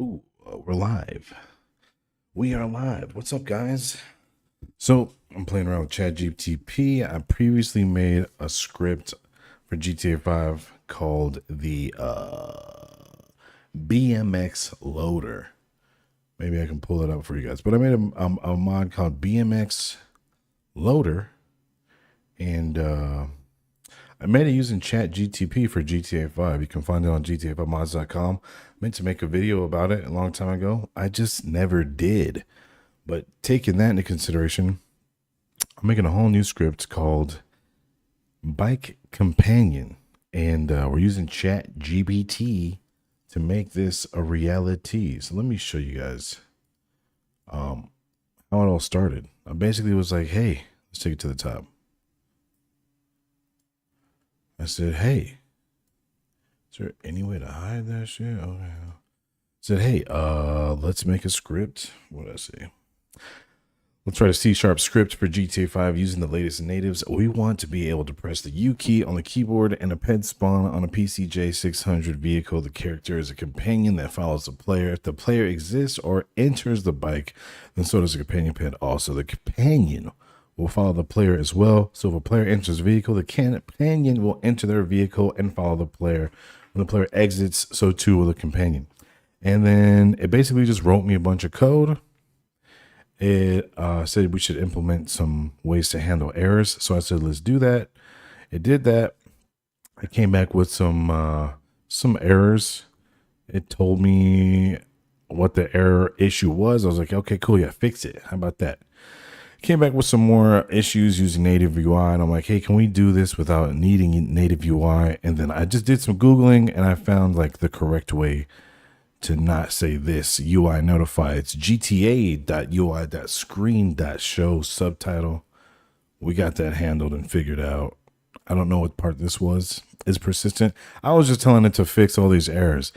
Ooh, we're live. We are live. What's up, guys? So I'm playing around with Chat GPT. I previously made a script for GTA 5 called the BMX Loader. Maybe I can pull it up for you guys. But I made a mod called BMX Loader, and I made it using Chat GPT for GTA 5. You can find it on GTA5mods.com. I meant to make a video about it a long time ago. I just never did. But taking that into consideration, I'm making a whole new script called BikeCompanion. And we're using Chat GPT to make this a reality. So let me show you guys how it all started. I basically was like, hey, let's take it to the top. I said, hey, is there any way to hide that shit? Okay. I said, hey, let's make a script. What did I say? Let's write a C# script for GTA 5 using the latest natives. We want to be able to press the U key on the keyboard and a ped spawn on a PCJ 600 vehicle. The character is a companion that follows the player. If the player exists or enters the bike, then so does the companion ped also. The companion will follow the player as well. So if a player enters the vehicle, the companion will enter their vehicle and follow the player. When the player exits, so too will the companion. And then it basically just wrote me a bunch of code. It said we should implement some ways to handle errors. So I said, let's do that. It did that. I came back with some errors. It told me what the error issue was. I was like, okay, cool. Yeah, fix it. How about that? Came back with some more issues using native UI. And I'm like, hey, can we do this without needing native UI? And then I just did some Googling and I found like the correct way to not say this. UI notify. It's gta.ui.screen.show subtitle. We got that handled and figured out. I don't know what part this was. It's persistent. I was just telling it to fix all these errors.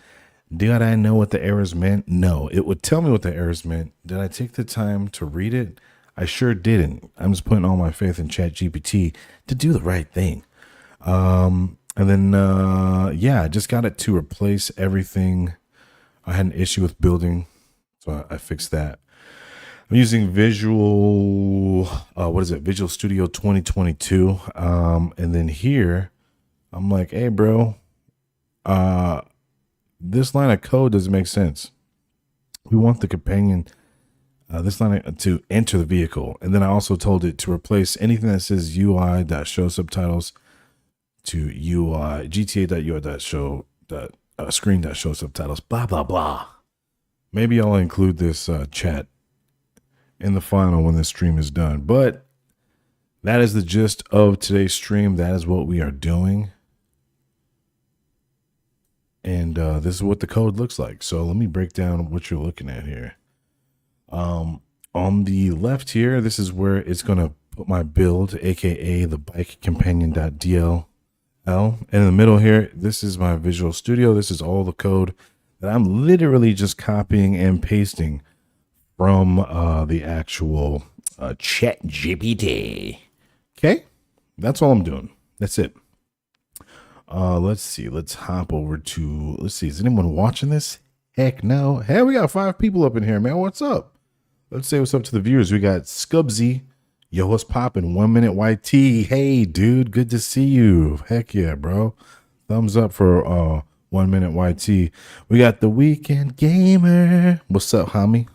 Did I know what the errors meant? No. It would tell me what the errors meant. Did I take the time to read it? I sure didn't. I'm just putting all my faith in Chat GPT to do the right thing. And then, yeah, I just got it to replace everything. I had an issue with building, so I fixed that. I'm using Visual Studio 2022. And then here, I'm like, hey, bro, this line of code doesn't make sense. We want the companion, this line to enter the vehicle. And then I also told it to replace anything that says UI.show subtitles to UI, gta.ui.show screen.show subtitles, blah, blah, blah. Maybe I'll include this chat in the final when this stream is done. But that is the gist of today's stream. That is what we are doing. And this is what the code looks like. So let me break down what you're looking at here. On the left here, this is where it's going to put my build, aka the BikeCompanion.dll. And in the middle here, this is my Visual Studio. This is all the code that I'm literally just copying and pasting from the actual Chat GPT. Okay, that's all I'm doing. That's it. Let's see. Let's hop over to, let's see. Is anyone watching this? Heck no. Hey, we got 5 people up in here, man. What's up? Let's say what's up to the viewers. We got Scubsy. Yo, what's poppin'? 1 minute YT. Hey, dude, good to see you. Heck yeah, bro. Thumbs up for 1 minute YT. We got the Weekend Gamer. What's up, homie?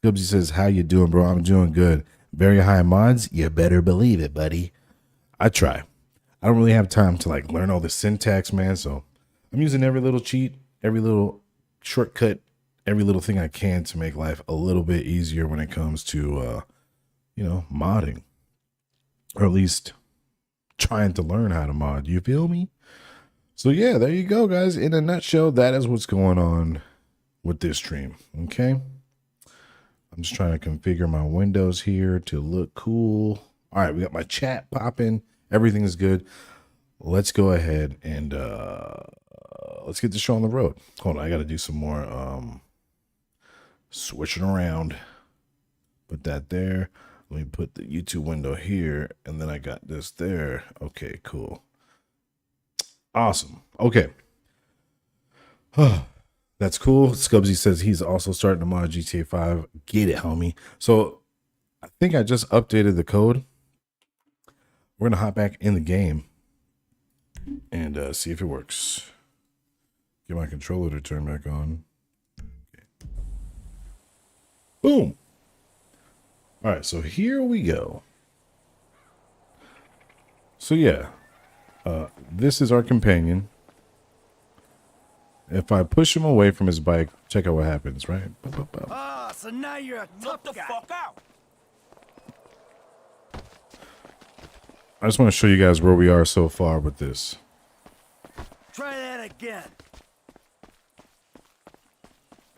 Scubsy says, how you doing, bro? I'm doing good. Very high mods. You better believe it, buddy. I try. I don't really have time to like learn all the syntax, man. So I'm using every little cheat, every little shortcut, every little thing I can to make life a little bit easier when it comes to modding, or at least trying to learn how to mod. You feel me? So yeah, there you go, guys. In a nutshell, that is what's going on with this stream. Okay. I'm just trying to configure my windows here to look cool. All right, we got my chat popping. Everything is good. Let's go ahead and let's get the show on the road. Hold on, I got to do some more switching around. Put that there. Let me put the YouTube window here, and then I got this there. Okay, cool. Awesome. Okay. That's cool. Scubsy says he's also starting to mod GTA 5. Get it, homie. So I think I just updated the code. We're gonna hop back in the game and see if it works. Get my controller to turn back on. Okay. Boom. All right, so here we go. So yeah, this is our companion. If I push him away from his bike, check out what happens, right? Ah, so now you're a tough guy. Fuck out. I just want to show you guys where we are so far with this. Try that again.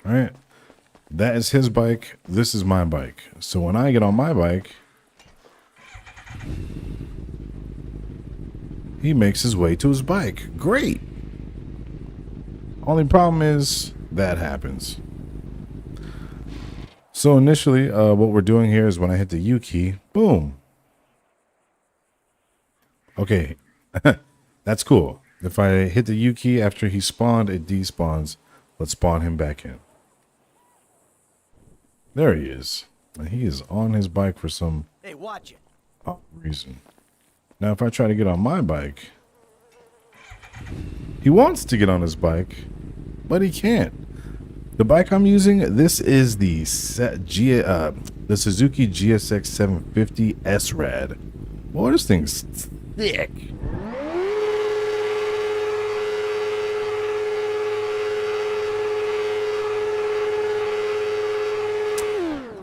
All right. That is his bike. This is my bike. So when I get on my bike, he makes his way to his bike. Great. Only problem is that happens. So initially, what we're doing here is when I hit the U key, boom. Okay, that's cool. If I hit the U key after he spawned, it despawns. Let's spawn him back in. There he is. And he is on his bike for some watch it. Reason. Now, if I try to get on my bike, he wants to get on his bike, but he can't. The bike I'm using, this is the Suzuki GSX 750 S-Rad. Boy, this thing's thick.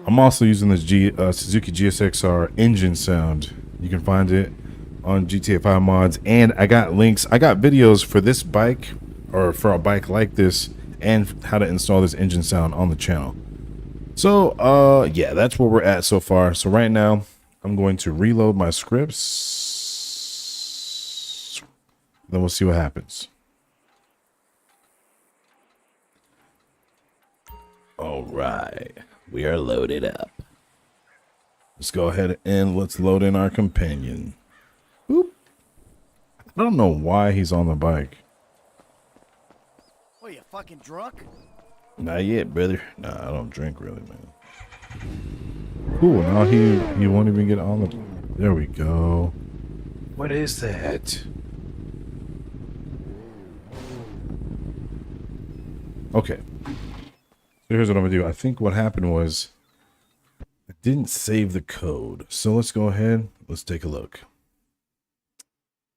I'm also using this Suzuki GSX-R engine sound. You can find it on GTA 5 mods, and I got links. I got videos for this bike, or for a bike like this, and how to install this engine sound on the channel. So, yeah, that's where we're at so far. So right now, I'm going to reload my scripts. Then we'll see what happens. All right, we are loaded up. Let's go ahead and let's load in our companion. Boop. I don't know why he's on the bike. What, you fucking drunk? Not yet, brother. Nah, I don't drink really, man. Cool, now he won't even get on the... There we go. What is that? Okay. So here's what I'm gonna do. I think what happened was I didn't save the code. So let's go ahead. Let's take a look.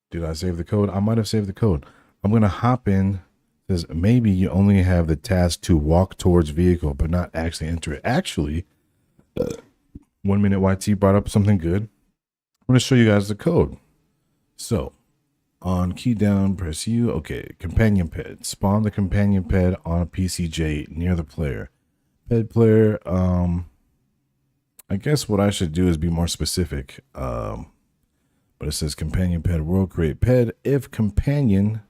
Did I save the code? I might have saved the code. I'm gonna hop in. Says maybe you only have the task to walk towards vehicle, but not actually enter it. Actually, 1 minute YT brought up something good. I'm gonna show you guys the code. So on key down, press U. Okay, companion ped. Spawn the companion ped on a PCJ near the player. Ped player. I guess what I should do is be more specific. But it says companion ped world create ped. If companion,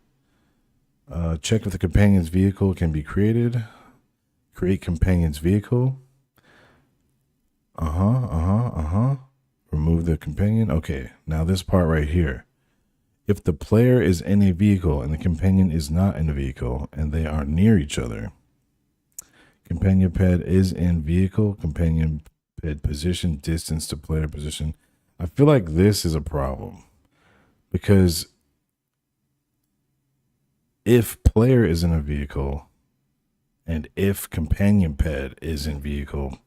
check if the companion's vehicle can be created. Create companion's vehicle. Remove the companion. Okay, now this part right here. If the player is in a vehicle and the companion is not in a vehicle and they are near each other, companion ped is in vehicle, companion ped position, distance to player position. I feel like this is a problem because if player is in a vehicle and if companion ped is in vehicle,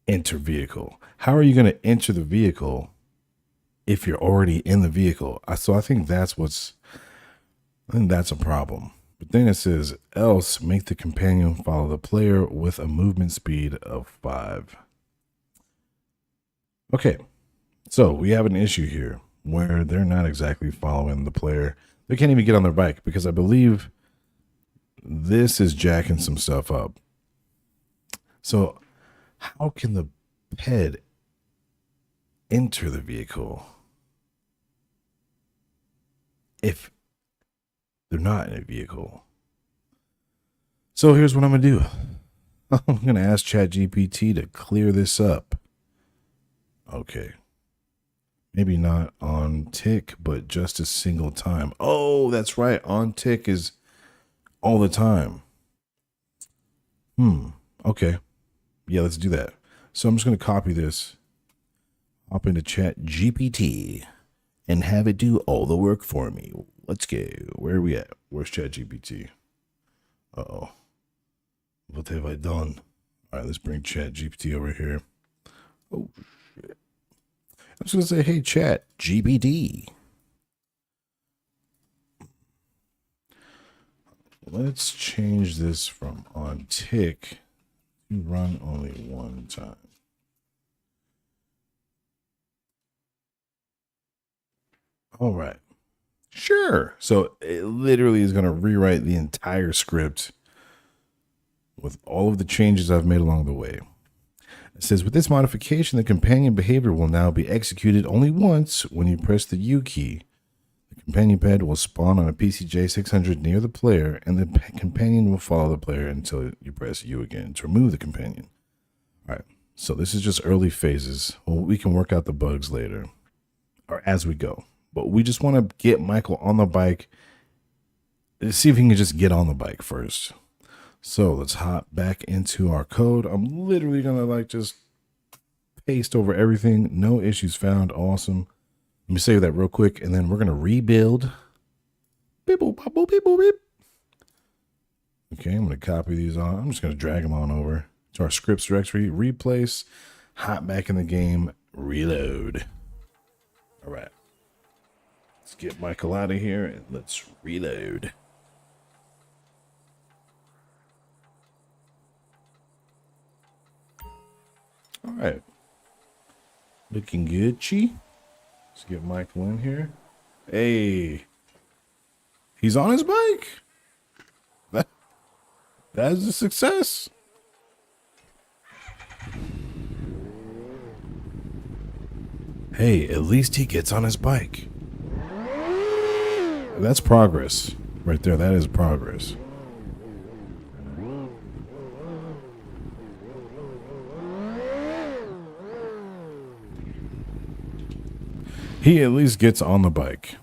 enter vehicle. How are you going to enter the vehicle if you're already in the vehicle? So I think that's a problem. But then it says else make the companion follow the player with a movement speed of 5. Okay, so we have an issue here where they're not exactly following the player. They can't even get on their bike because I believe this is jacking some stuff up. So how can the ped enter the vehicle if they're not in a vehicle? So here's what I'm going to do. I'm going to ask Chat GPT to clear this up. Okay. Maybe not on tick, but just a single time. Oh, that's right. On tick is all the time. Okay. Yeah, let's do that. So I'm just going to copy this, hop into Chat GPT, and have it do all the work for me. Let's go. Where are we at? Where's Chat GPT? Uh-oh. What have I done? All right, let's bring Chat GPT over here. Oh, shit. I'm just going to say, hey, Chat GPT. Let's change this from on tick to run only one time. All right. Sure. So it literally is going to rewrite the entire script with all of the changes I've made along the way. It says, with this modification, the companion behavior will now be executed only once when you press the U key. The companion pad will spawn on a PCJ 600 near the player, and the companion will follow the player until you press U again to remove the companion. All right. So this is just early phases. Well, we can work out the bugs later or as we go. But we just want to get Michael on the bike. See if he can just get on the bike first. So let's hop back into our code. I'm literally going to like just paste over everything. No issues found. Awesome. Let me save that real quick. And then we're going to rebuild. Beep, boop, boop, boop, beep, boop, beep. Okay, I'm going to copy these on. I'm just going to drag them on over to our scripts directory. Replace. Hop back in the game. Reload. All right. Let's get Michael out of here and let's reload. All right. Looking good, Chi. Let's get Michael in here. Hey. He's on his bike. That is a success. Hey, at least he gets on his bike. That's progress right there. That is progress. He at least gets on the bike.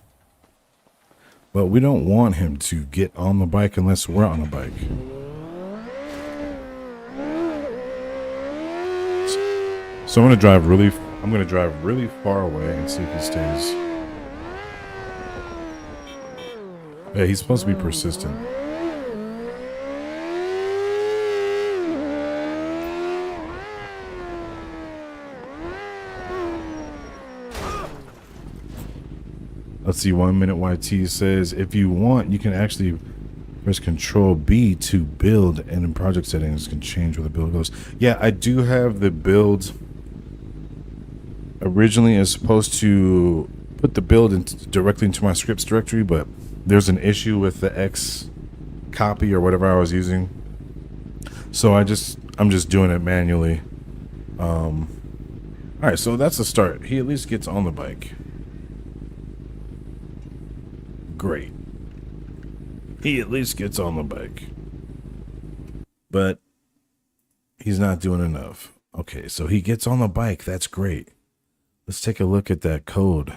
But we don't want him to get on the bike unless we're on a bike. So I'm going to drive really far away and see if he stays. Yeah, he's supposed to be persistent. Let's see, 1 minute YT says, if you want, you can actually press Control B to build, and in project settings can change where the build goes. Yeah, I do have the build. Originally, is supposed to put the build directly into my scripts directory, but there's an issue with the X copy or whatever I was using. So I'm just doing it manually. All right, so that's the start. He at least gets on the bike. Great. He at least gets on the bike. But he's not doing enough. Okay, so he gets on the bike. That's great. Let's take a look at that code.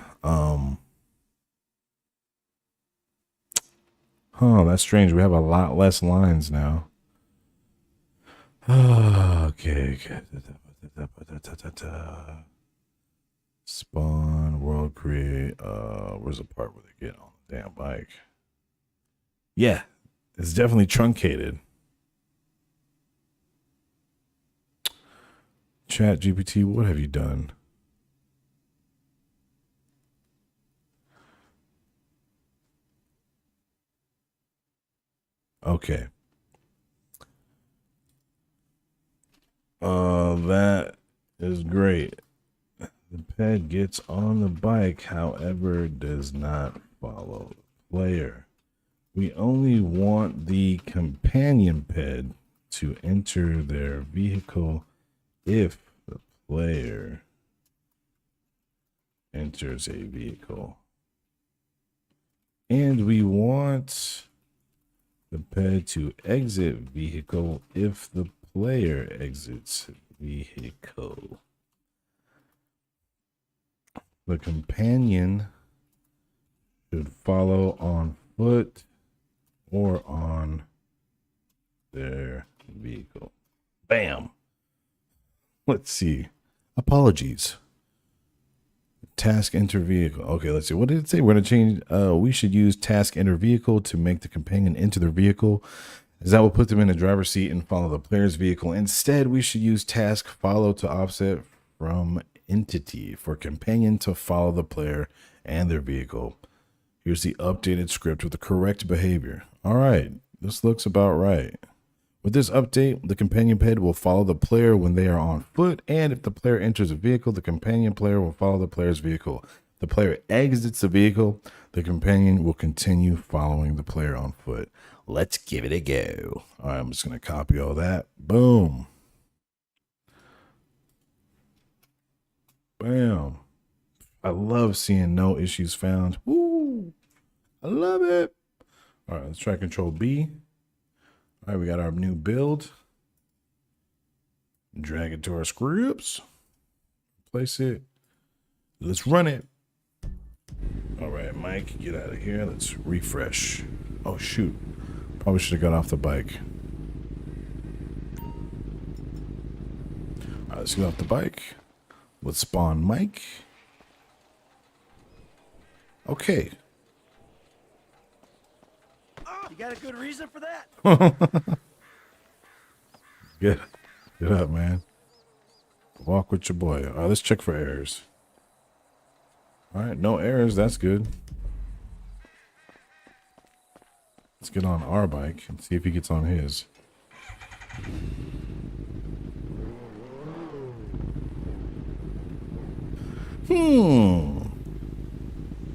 That's strange. We have a lot less lines now. Okay. Spawn, world create. Where's the part where they get on the damn bike? Yeah, it's definitely truncated. Chat GPT, what have you done? Okay. That is great. The pet gets on the bike, however, does not follow the player. We only want the companion pet to enter their vehicle if the player enters a vehicle. And we want the pet to exit vehicle if the player exits vehicle. The companion should follow on foot or on their vehicle. Bam. Let's see. Apologies. Task enter vehicle. Okay, let's see. What did it say? We're going to change. We should use task enter vehicle to make the companion enter the vehicle, as that will put them in the driver's seat and follow the player's vehicle. Instead, we should use task follow to offset from entity for companion to follow the player and their vehicle. Here's the updated script with the correct behavior. All right, this looks about right. With this update, the companion pet will follow the player when they are on foot, and if the player enters a vehicle, the companion player will follow the player's vehicle. If the player exits the vehicle, the companion will continue following the player on foot. Let's give it a go. All right, I'm just going to copy all that. Boom. Bam. I love seeing no issues found. Woo. I love it. All right, let's try Control B. All right, we got our new build. Drag it to our scripts. Place it. Let's run it. All right, Mike, get out of here. Let's refresh. Oh, shoot. Probably should have got off the bike. All right, let's get off the bike. Let's spawn Mike. Okay. You got a good reason for that? Get up, man. Walk with your boy. All right, let's check for errors. All right, no errors. That's good. Let's get on our bike and see if he gets on his.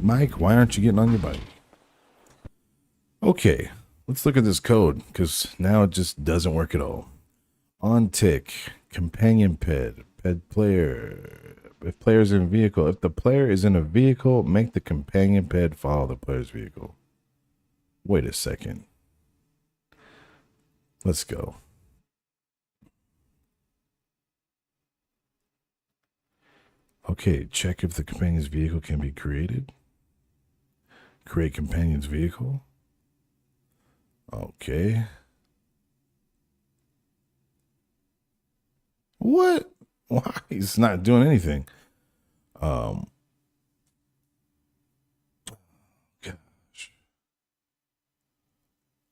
Mike, why aren't you getting on your bike? Okay, let's look at this code, because now it just doesn't work at all. On tick, companion pet, pet player. If player's in a vehicle, if the player is in a vehicle, make the companion pet follow the player's vehicle. Wait a second. Let's go. Okay, check if the companion's vehicle can be created. Create companion's vehicle. Okay. What? Why? It's not doing anything. Gosh.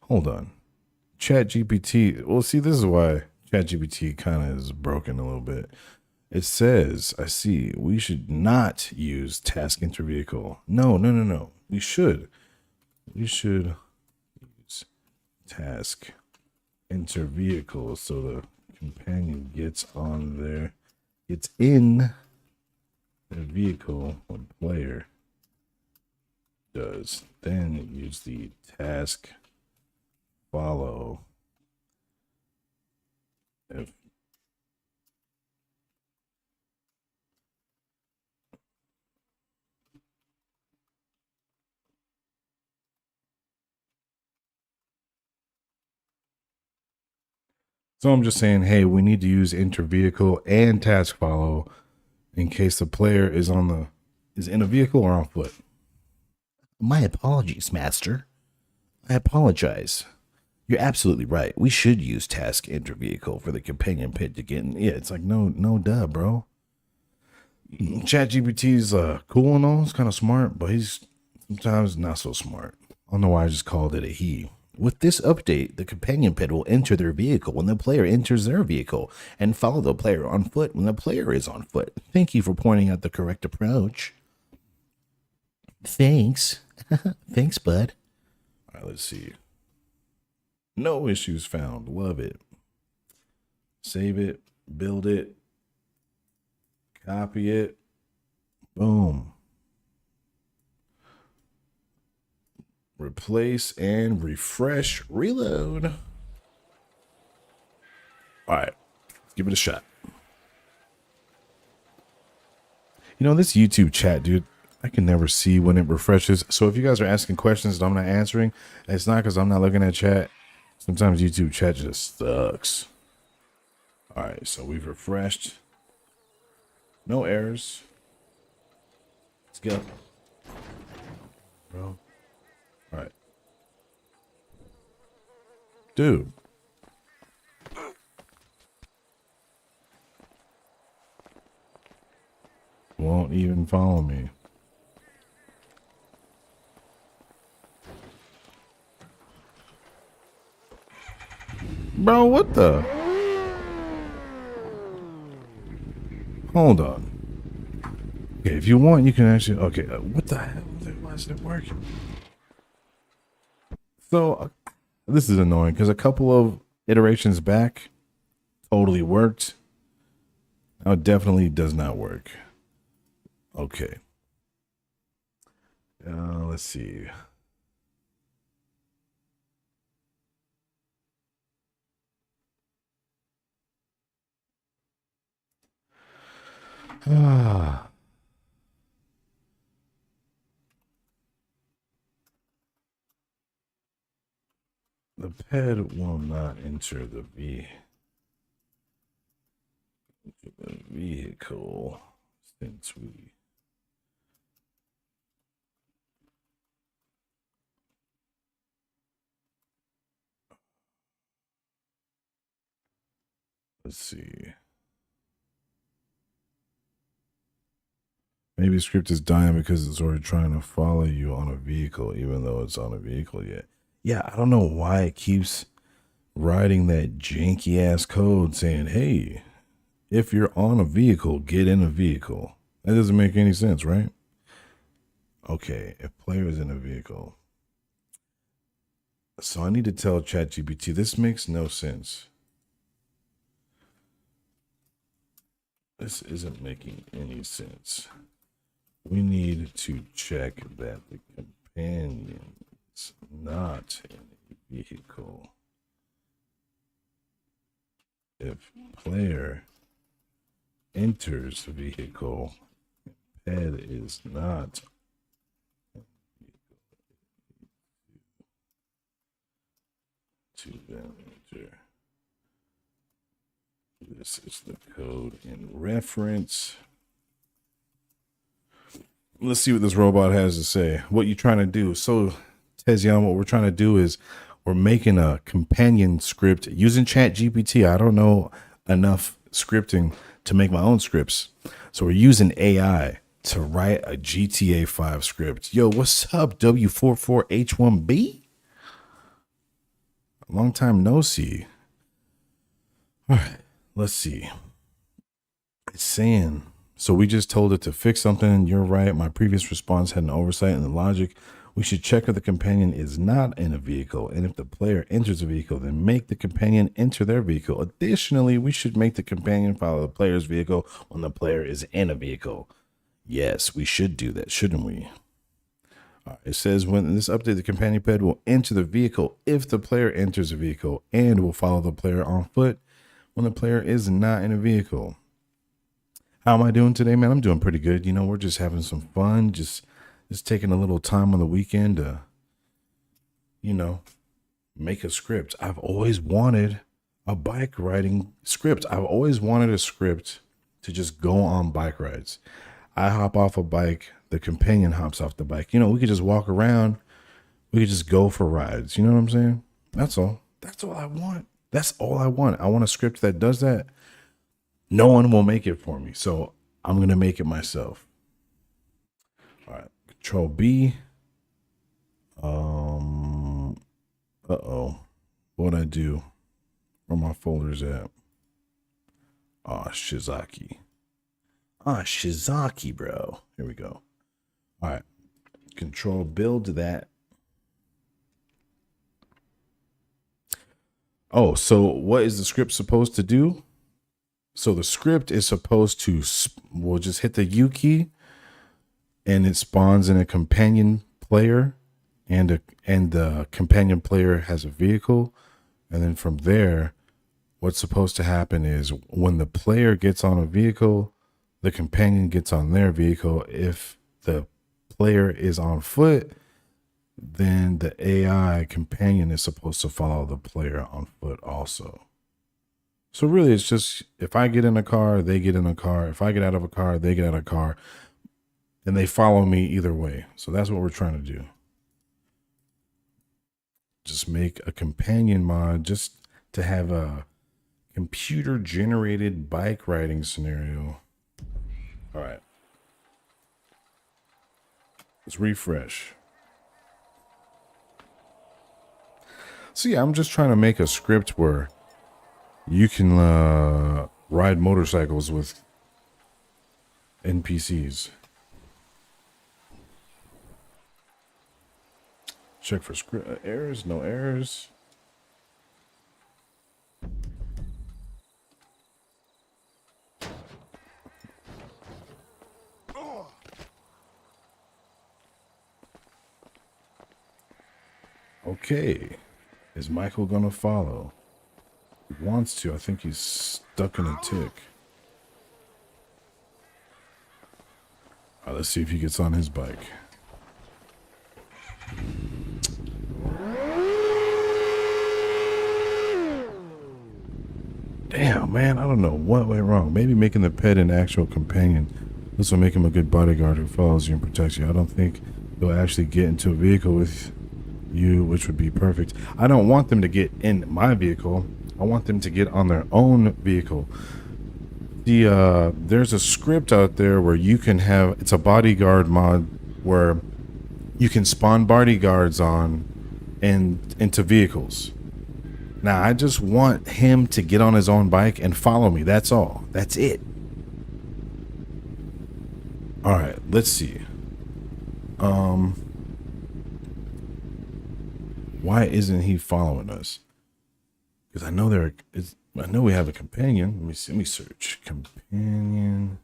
Hold on. Chat GPT. Well, see, this is why Chat GPT kind of is broken a little bit. It says, I see, we should not use task enter vehicle. No. We should. We should use task enter vehicle so the companion gets on there. It's in the vehicle when player does. Then use the task follow. If so I'm just saying, hey, we need to use enter vehicle and task follow in case the player is in a vehicle or on foot. My apologies, master. I apologize. You're absolutely right. We should use task enter vehicle for the companion pet to get in. Yeah, it's like no duh, bro. ChatGPT's cool and all, it's kind of smart, but he's sometimes not so smart. I don't know why I just called it a he. With this update, the companion pet will enter their vehicle when the player enters their vehicle and follow the player on foot when the player is on foot. Thank you for pointing out the correct approach. Thanks. Thanks, bud. All right, let's see. No issues found. Love it. Save it. Build it. Copy it. Boom. Replace and refresh. Reload. All right. Let's give it a shot. You know, this YouTube chat, dude, I can never see when it refreshes. So if you guys are asking questions that I'm not answering, it's not because I'm not looking at chat. Sometimes YouTube chat just sucks. All right, so we've refreshed. No errors. Let's go. Bro. All right. Dude. follow me. Bro, what the? Hold on. Okay, if you want, you can actually... Okay, what the hell? Why isn't it working? So, this is annoying because a couple of iterations back totally worked. Now it definitely does not work. Okay. Let's see. Ah. The ped will not enter the vehicle since we... Let's see. Maybe the script is dying because it's already trying to follow you on a vehicle, even though it's on a vehicle yet. Yeah, I don't know why it keeps writing that janky ass code saying, hey, if you're on a vehicle, get in a vehicle. That doesn't make any sense, right? Okay, if player is in a vehicle. So I need to tell Chat GPT, this makes no sense. This isn't making any sense. We need to check that the companion is not in a vehicle. If player enters vehicle, ped is not to then enter. This is the code in reference. Let's see what this robot has to say. What you trying to do? So, Tezian, what we're trying to do is we're making a companion script using Chat GPT. I don't know enough scripting to make my own scripts. So we're using AI to write a GTA 5 script. Yo, what's up, W44H1B? Long time no see. All right, let's see. It's saying... So we just told it to fix something. You're right. My previous response had an oversight in the logic. We should check if the companion is not in a vehicle. And if the player enters a vehicle, then make the companion enter their vehicle. Additionally, we should make the companion follow the player's vehicle when the player is in a vehicle. Yes, we should do that, shouldn't we? All right, it says when this update, the companion ped will enter the vehicle if the player enters a vehicle and will follow the player on foot when the player is not in a vehicle. How am I doing today, man? I'm doing pretty good. You know, we're just having some fun, just taking a little time on the weekend to, you know, make a script. I've always wanted a bike riding script. I've always wanted a script to just go on bike rides. I hop off a bike, the companion hops off the bike. You know, we could just walk around. We could just go for rides. You know what I'm saying? That's all. That's all I want. That's all I want. I want a script that does that. No one will make it for me, so I'm going to make it myself. All right, Control B. What'd I do? Where my folders at? Shizaki. Shizaki, bro. Here we go. All right, Control build that. Oh, so what is the script supposed to do? So the script is supposed to, we'll just hit the U key and it spawns in a companion player and the companion player has a vehicle. And then from there, what's supposed to happen is when the player gets on a vehicle, the companion gets on their vehicle. If the player is on foot, then the AI companion is supposed to follow the player on foot also. So really, it's just if I get in a car, they get in a car. If I get out of a car, they get out of a car. And they follow me either way. So that's what we're trying to do. Just make a companion mod just to have a computer-generated bike riding scenario. All right. Let's refresh. So yeah, I'm just trying to make a script where you can ride motorcycles with NPCs. Check for script errors, no errors. Okay. Is Michael gonna follow? He wants to. I think he's stuck in a tick. All right, let's see if he gets on his bike. Damn, man, I don't know what went wrong. Maybe making the pet an actual companion. This will make him a good bodyguard who follows you and protects you. I don't think he'll actually get into a vehicle with you, which would be perfect. I don't want them to get in my vehicle. I want them to get on their own vehicle. There's a script out there where you can have, it's a bodyguard mod where you can spawn bodyguards on and into vehicles. Now I just want him to get on his own bike and follow me. That's all. That's it. All right, let's see. Why isn't he following us? Because I know I know we have a companion. Let me see. Let me search companion.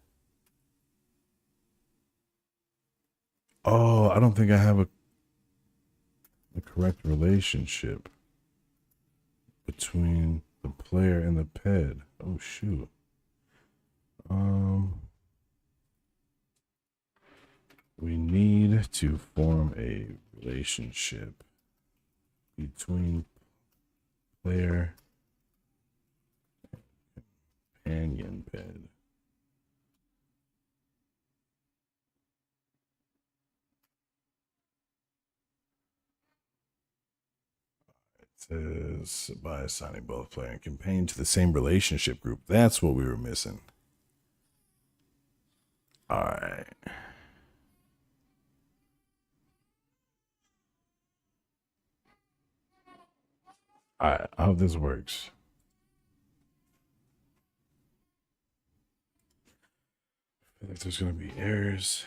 Oh, I don't think I have a correct relationship between the player and the pet. Oh shoot. We need to form a relationship between player and companion pet. It says by assigning both player and companion to the same relationship group. That's what we were missing. All right. All right, I hope this works. I feel like there's gonna be errors.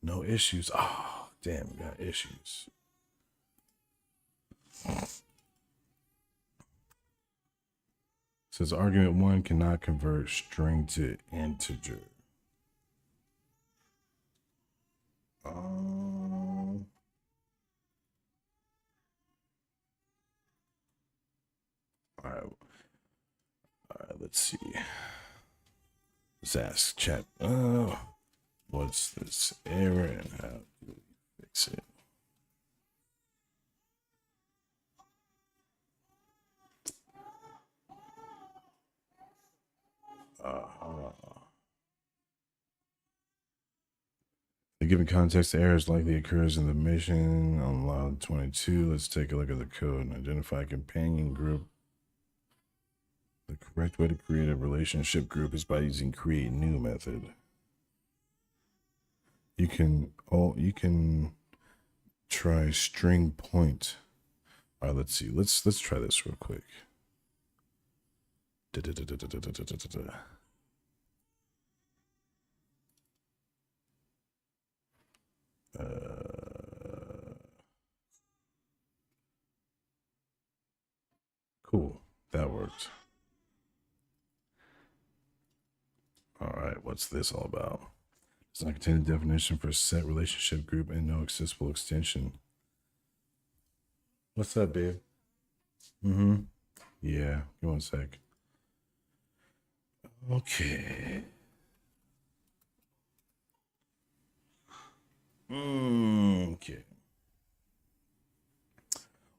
No issues. Oh, damn, we got issues. Says argument 1 cannot convert string to integer. All right, let's see. Let's ask chat. What's this error and how do we fix it? The given context, the error likely occurs in the mission on line 22. Let's take a look at the code and identify a companion group. The correct way to create a relationship group is by using create new method. You can try string point. All right, let's see. Let's try this real quick. Cool, that worked. All right, what's this all about? Does not contain a definition for a set relationship group and no accessible extension. What's up, babe? Mm-hmm. Yeah, give me 1 sec. Okay. Okay.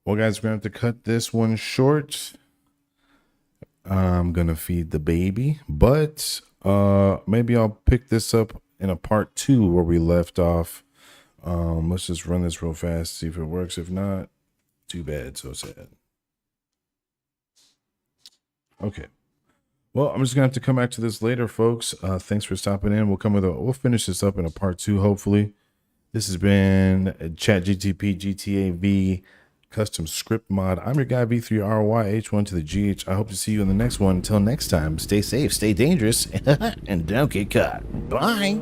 Well, guys, we're going to have to cut this one short. I'm going to feed the baby, but maybe I'll pick this up in a part 2 where we left off. Let's just run this real fast, see if it works. If not, too bad, so sad. Okay. Well, I'm just gonna have to come back to this later, folks. Thanks for stopping in. We'll finish this up in a part 2, hopefully. This has been Chat GTP GTA V custom script mod. I'm your guy V3RYH1 to the GH. I hope to see you in the next one. Until next time, stay safe, stay dangerous, and don't get caught. Bye.